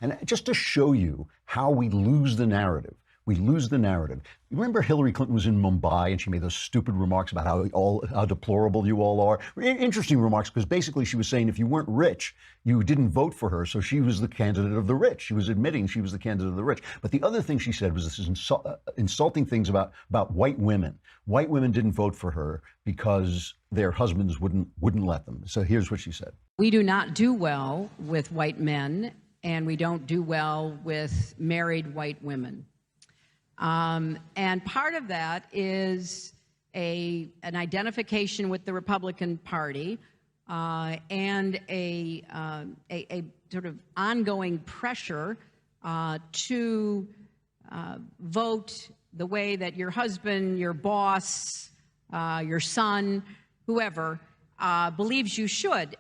And just to show you how we lose the narrative, we lose the narrative. You remember Hillary Clinton was in Mumbai and she made those stupid remarks about how deplorable you all are. Interesting remarks, because basically she was saying if you weren't rich, you didn't vote for her, so she was the candidate of the rich. She was admitting she was the candidate of the rich. But the other thing she said was this is insulting things about white women. White women didn't vote for her because their husbands wouldn't let them. So here's what she said. We do not do well with white men, and we don't do well with married white women. And part of that is an identification with the Republican Party and a sort of ongoing pressure to vote the way that your husband, your boss, your son, whoever believes you should.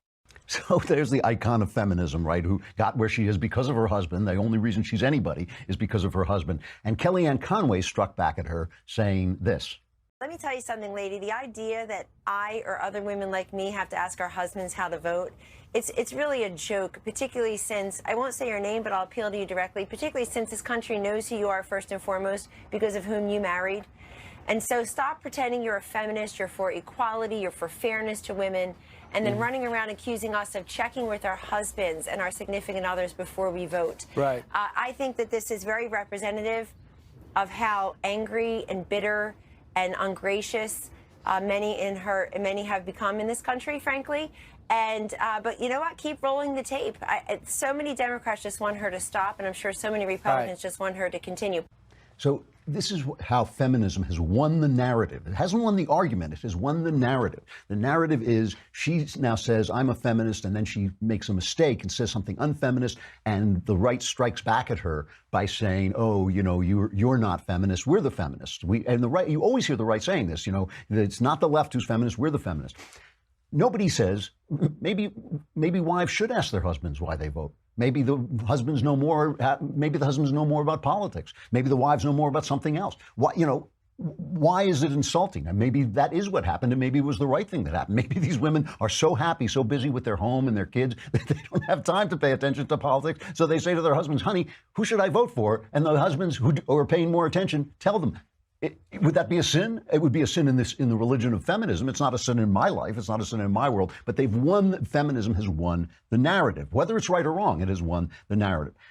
So there's the icon of feminism, right, who got where she is because of her husband. The only reason she's anybody is because of her husband. And Kellyanne Conway struck back at her saying this. Let me tell you something, lady. The idea that I or other women like me have to ask our husbands how to vote, it's really a joke, particularly since, I won't say your name, but I'll appeal to you directly, particularly since this country knows who you are first and foremost because of whom you married. And so stop pretending you're a feminist, you're for equality, you're for fairness to women, and then running around accusing us of checking with our husbands and our significant others before we vote. Right. I think that this is very representative of how angry and bitter and ungracious many have become in this country, frankly. And but you know what? Keep rolling the tape. So many Democrats just want her to stop, and I'm sure so many Republicans just want her to continue. So this is how feminism has won the narrative. It hasn't won the argument. It has won the narrative. The narrative is she now says, I'm a feminist, and then she makes a mistake and says something unfeminist, and the right strikes back at her by saying, oh, you know, you're not feminist. We're the feminists. And the right, you always hear the right saying this, you know, it's not the left who's feminist. We're the feminists. Nobody says maybe wives should ask their husbands why they vote. Maybe the husbands know more. Maybe the husbands know more about politics. Maybe the wives know more about something else. Why is it insulting? And maybe that is what happened, and maybe it was the right thing that happened. Maybe these women are so happy, so busy with their home and their kids that they don't have time to pay attention to politics. So they say to their husbands, honey, who should I vote for? And the husbands who are paying more attention tell them. Would that be a sin? It would be a sin in the religion of feminism. It's not a sin in my life. It's not a sin in my world. But feminism has won the narrative. Whether it's right or wrong, it has won the narrative.